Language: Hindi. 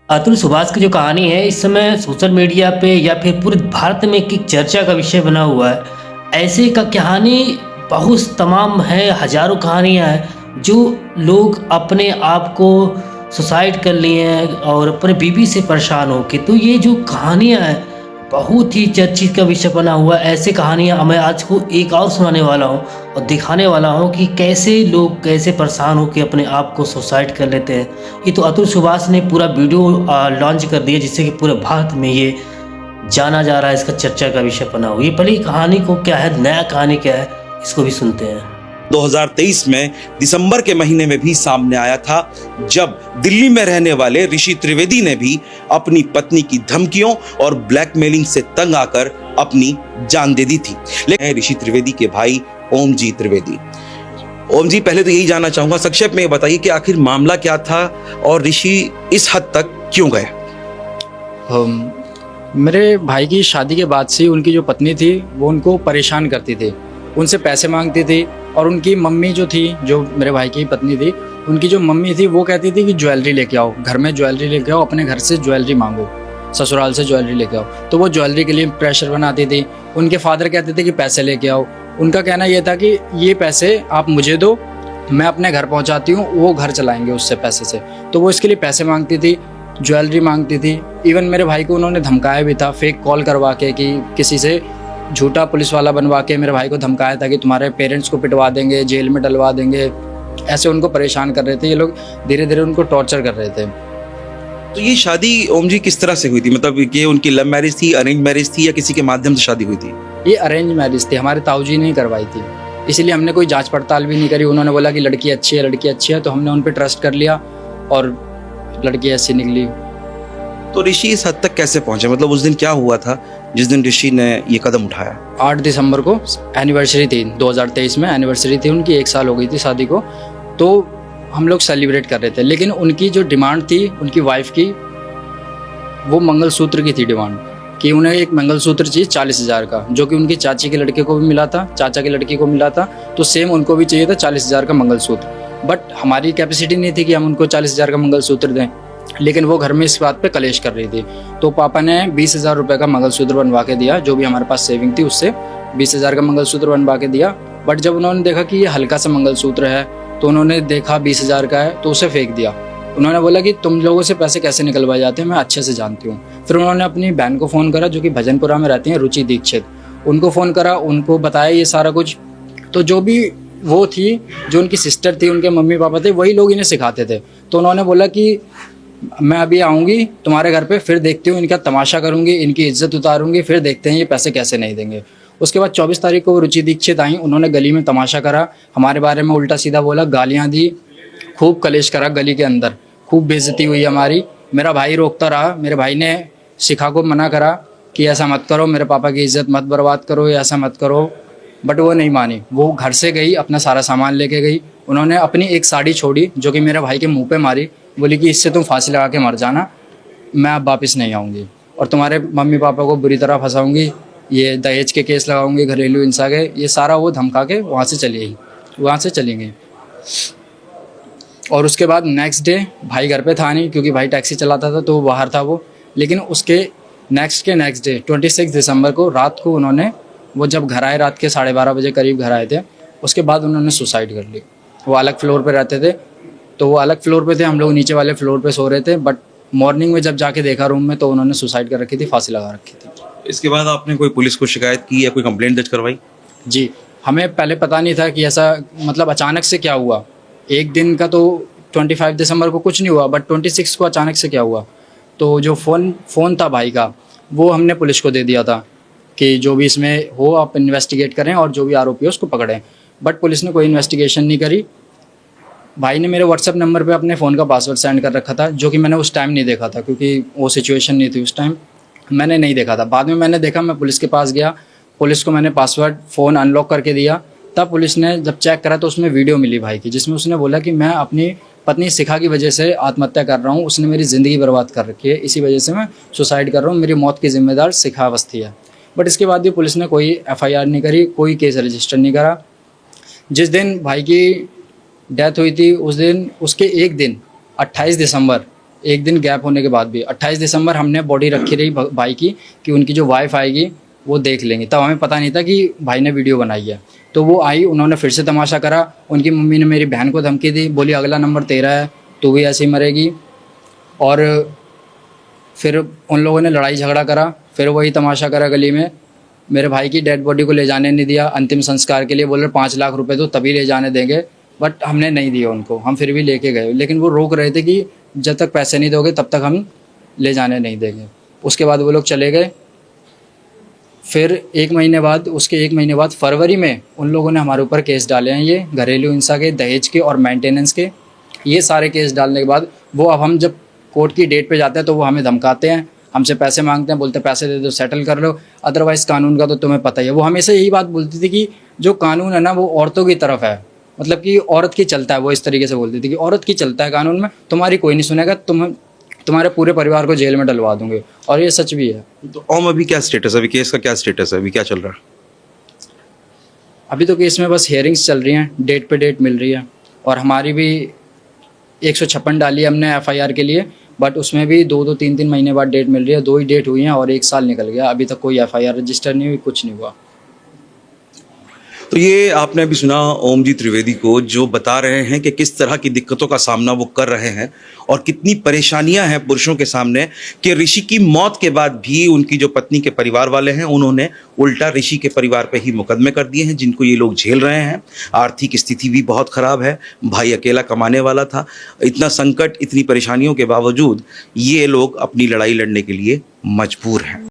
अतुल सुभाष की जो कहानी है इस समय सोशल मीडिया पे या फिर पूरे भारत में एक चर्चा का विषय बना हुआ है। ऐसे का कहानी बहुत तमाम है, हज़ारों कहानियाँ हैं जो लोग अपने आप को सुसाइड कर लिए हैं और अपने बीवी से परेशान होके। तो ये जो कहानियाँ हैं बहुत ही चर्चित का विषय बना हुआ है। ऐसी कहानियाँ मैं आज को एक और सुनाने वाला हूँ और दिखाने वाला हूँ कि कैसे लोग कैसे परेशान होकर अपने आप को सुसाइड कर लेते हैं। ये तो अतुल सुभाष ने पूरा वीडियो लॉन्च कर दिया जिससे कि पूरे भारत में ये जाना जा रहा है, इसका चर्चा का विषय बना हुआ। ये पहले कहानी को क्या है, नया कहानी क्या है, इसको भी सुनते हैं। 2023 में दिसंबर के महीने में भी सामने आया था जब दिल्ली में रहने वाले ऋषि त्रिवेदी ने भी अपनी पत्नी की धमकियों और ब्लैकमेलिंग से तंग आकर अपनी जान दे दी थी। लेकिन ऋषि त्रिवेदी के भाई ओम जी त्रिवेदी। ओम जी, पहले तो यही जानना चाहूंगा, संक्षेप में बताइए कि आखिर मामला क्या था और ऋषि इस हद तक क्यों गए? मेरे भाई की शादी के बाद से उनकी जो पत्नी थी वो उनको परेशान करती थी, उनसे पैसे मांगती थी। और उनकी मम्मी जो थी, जो मेरे भाई की पत्नी थी, उनकी जो मम्मी थी वो कहती थी कि ज्वेलरी लेके आओ, घर में ज्वेलरी लेके आओ, अपने घर से ज्वेलरी मांगो, ससुराल से ज्वेलरी लेके आओ। तो वो ज्वेलरी के लिए प्रेशर बनाती थी। उनके फादर कहते थे कि पैसे लेके आओ। उनका कहना यह था कि ये पैसे आप मुझे दो, मैं अपने घर पहुँचाती हूँ, वो घर चलाएंगे उससे पैसे से। तो वो इसके लिए पैसे मांगती थी, ज्वेलरी मांगती थी। इवन मेरे भाई को उन्होंने धमकाया भी था, फेक कॉल करवा के कि किसी से झूठा पुलिस वाला बनवा के मेरे भाई को धमकाया था कि तुम्हारे पेरेंट्स को पिटवा देंगे, जेल में डलवा देंगे। ऐसे उनको परेशान कर रहे थे ये लोग, धीरे धीरे उनको टॉर्चर कर रहे थे। तो ये शादी ओम जी किस तरह से हुई थी? मतलब ये उनकी लव मैरिज थी, अरेंज मैरिज थी या किसी के माध्यम से शादी हुई थी? ये अरेंज मैरिज थी, हमारे ताऊजी ने करवाई थी। इसीलिए हमने कोई जांच पड़ताल भी नहीं करी। उन्होंने बोला कि लड़की अच्छी है, लड़की अच्छी है, तो हमने उन पर ट्रस्ट कर लिया और लड़की ऐसी निकली। तो ऋषि इस हद तक कैसे पहुंचे? मतलब उस दिन क्या हुआ था जिस दिन ऋषि ने ये कदम उठाया? 8 दिसंबर को एनिवर्सरी थी, 2023 में एनिवर्सरी थी उनकी, 1 साल हो गई थी शादी को। तो हम लोग सेलिब्रेट कर रहे थे, लेकिन उनकी जो डिमांड थी उनकी वाइफ की, वो मंगलसूत्र की थी डिमांड, कि उन्हें एक मंगलसूत्र चाहिए 40,000 का, जो कि उनकी चाची के लड़के को भी मिला था, चाचा की लड़की को मिला था। तो सेम उनको भी चाहिए था 40,000 का मंगलसूत्र। बट हमारी कैपेसिटी नहीं थी कि हम उनको 40,000 का मंगलसूत्र दें, लेकिन वो घर में इस बात पे कलेश कर रही थी। तो पापा ने 20,000 रुपये का मंगलसूत्र बनवा के दिया, जो भी हमारे पास सेविंग थी उससे 20,000 का मंगलसूत्र बनवा के दिया। बट जब उन्होंने देखा कि ये हल्का सा मंगलसूत्र है, तो उन्होंने देखा 20,000 का है तो उसे फेंक दिया। उन्होंने बोला कि तुम लोगों से पैसे कैसे निकलवाए जाते हैं मैं अच्छे से जानती हूँ। फिर उन्होंने अपनी बहन को फ़ोन करा, जो कि भजनपुरा में रहती हैं, रुचि दीक्षित। उनको फ़ोन करा, उनको बताया ये सारा कुछ। तो जो भी वो थी, जो उनकी सिस्टर थी, उनके मम्मी पापा थे, वही लोग इन्हें सिखाते थे। तो उन्होंने बोला कि मैं अभी आऊँगी तुम्हारे घर पे, फिर देखती हूँ, इनका तमाशा करूँगी, इनकी इज्जत उतारूँगी, फिर देखते हैं ये पैसे कैसे नहीं देंगे। उसके बाद 24 तारीख को वो रुचि दीक्षित आई। उन्होंने गली में तमाशा करा, हमारे बारे में उल्टा सीधा बोला, गालियाँ दी, खूब कलेश करा गली के अंदर, खूब बेइज्जती हुई हमारी। मेरा भाई रोकता रहा, मेरे भाई ने शिखा को मना करा कि ऐसा मत करो, मेरे पापा की इज्जत मत बर्बाद करो, ऐसा मत करो। बट वो नहीं मानी, वो घर से गई, अपना सारा सामान लेके गई। उन्होंने अपनी एक साड़ी छोड़ी, जो कि मेरे भाई के मुंह पे मारी, बोली कि इससे तुम फांसी लगा के मर जाना, मैं अब वापस नहीं आऊँगी और तुम्हारे मम्मी पापा को बुरी तरह फंसाऊँगी, ये दहेज के केस लगाऊंगी, घरेलू हिंसा के, ये सारा वो धमका के वहाँ से चली गई। और उसके बाद नेक्स्ट डे भाई घर पे था नहीं, क्योंकि भाई टैक्सी चलाता था तो वो बाहर था वो। लेकिन उसके नेक्स्ट डे 26 दिसंबर को रात को उन्होंने, वो जब घर आए रात के 12:30 बजे करीब घर आए थे, उसके बाद उन्होंने सुसाइड कर ली। वो अलग फ्लोर पे रहते थे, तो वो अलग फ्लोर पे थे, हम लोग नीचे वाले फ्लोर पे सो रहे थे। बट मॉर्निंग में जब जाके देखा रूम में, तो उन्होंने सुसाइड कर रखी थी, फांसी लगा रखी थी। इसके बाद आपने कोई पुलिस को शिकायत की या कोई कंप्लेंट दर्ज करवाई? जी, हमें पहले पता नहीं था कि ऐसा, मतलब अचानक से क्या हुआ। एक दिन का तो 25 दिसंबर को कुछ नहीं हुआ, बट 26 को अचानक से क्या हुआ। तो जो फ़ोन था भाई का, वो हमने पुलिस को दे दिया था कि जो भी इसमें हो आप इन्वेस्टिगेट करें और जो भी आरोपी है उसको पकड़ें। बट पुलिस ने कोई इन्वेस्टिगेशन नहीं करी। भाई ने मेरे व्हाट्सएप नंबर पे अपने फ़ोन का पासवर्ड सेंड कर रखा था, जो कि मैंने उस टाइम नहीं देखा था, क्योंकि वो सिचुएशन नहीं थी उस टाइम, मैंने नहीं देखा था। बाद में मैंने देखा, मैं पुलिस के पास गया, पुलिस को मैंने पासवर्ड फ़ोन अनलॉक करके दिया। तब पुलिस ने जब चेक करा तो उसमें वीडियो मिली भाई की, जिसमें उसने बोला कि मैं अपनी पत्नी शिखा की वजह से आत्महत्या कर रहा हूँ, उसने मेरी ज़िंदगी बर्बाद कर रखी है, इसी वजह से मैं सुसाइड कर रहा हूँ, मेरी मौत की जिम्मेदार शिखा अवस्थी है। बट इसके बाद भी पुलिस ने कोई FIR नहीं करी, कोई केस रजिस्टर नहीं करा। जिस दिन भाई की डेथ हुई थी उस दिन, उसके एक दिन 28 दिसंबर एक दिन गैप होने के बाद भी 28 दिसंबर हमने बॉडी रखी रही भाई की कि उनकी जो वाइफ आएगी वो देख लेंगे। तब हमें पता नहीं था कि भाई ने वीडियो बनाई है। तो वो आई, उन्होंने फिर से तमाशा करा। उनकी मम्मी ने मेरी बहन को धमकी दी, बोली अगला नंबर तेरा है, तू भी ऐसे ही मरेगी। और फिर उन लोगों ने लड़ाई झगड़ा करा, फिर वही तमाशा करा गली में। मेरे भाई की डेड बॉडी को ले जाने नहीं दिया अंतिम संस्कार के लिए, बोल रहे 5 लाख रुपए तो तभी ले जाने देंगे, बट हमने नहीं दिया उनको। हम फिर भी लेके गए, लेकिन वो रोक रहे थे कि जब तक पैसे नहीं दोगे तब तक हम ले जाने नहीं देंगे। उसके बाद वो लोग चले गए। फिर एक महीने बाद फरवरी में उन लोगों ने हमारे ऊपर केस डाले हैं, ये घरेलू हिंसा के, दहेज के और मेंटेनेंस के। ये सारे केस डालने के बाद वो अब हम जब कोर्ट की डेट पे जाते हैं तो वो हमें धमकाते हैं, हमसे पैसे मांगते हैं, बोलते पैसे दे दो सेटल कर लो, अदरवाइज़ कानून का तो तुम्हें पता ही है। वो हमेशा यही बात बोलती थी कि जो कानून है ना वो औरतों की तरफ है, मतलब कि औरत की चलता है। वो इस तरीके से बोलती थी कि औरत की चलता है कानून में, तुम्हारी कोई नहीं सुनेगा, तुम्हारे पूरे परिवार को जेल में डलवा दूंगे। और ये सच भी है। तो ओम अभी क्या स्टेटस है, अभी केस का क्या स्टेटस है, अभी क्या चल रहा है? अभी तो केस में बस हियरिंग्स चल रही हैं, डेट पे डेट मिल रही है। और हमारी भी 156 डाली है हमने FIR के लिए, बट उसमें भी 2-2, 3-3 महीने बाद डेट मिल रही है। 2 ही डेट हुई हैं और 1 साल निकल गया, अभी तक कोई FIR रजिस्टर नहीं हुई, कुछ नहीं हुआ। तो ये आपने अभी सुना ओम जी त्रिवेदी को, जो बता रहे हैं कि किस तरह की दिक्कतों का सामना वो कर रहे हैं और कितनी परेशानियां हैं पुरुषों के सामने, कि ऋषि की मौत के बाद भी उनकी जो पत्नी के परिवार वाले हैं उन्होंने उल्टा ऋषि के परिवार पे ही मुकदमे कर दिए हैं, जिनको ये लोग झेल रहे हैं। आर्थिक स्थिति भी बहुत ख़राब है, भाई अकेला कमाने वाला था। इतना संकट, इतनी परेशानियों के बावजूद ये लोग अपनी लड़ाई लड़ने के लिए मजबूर हैं।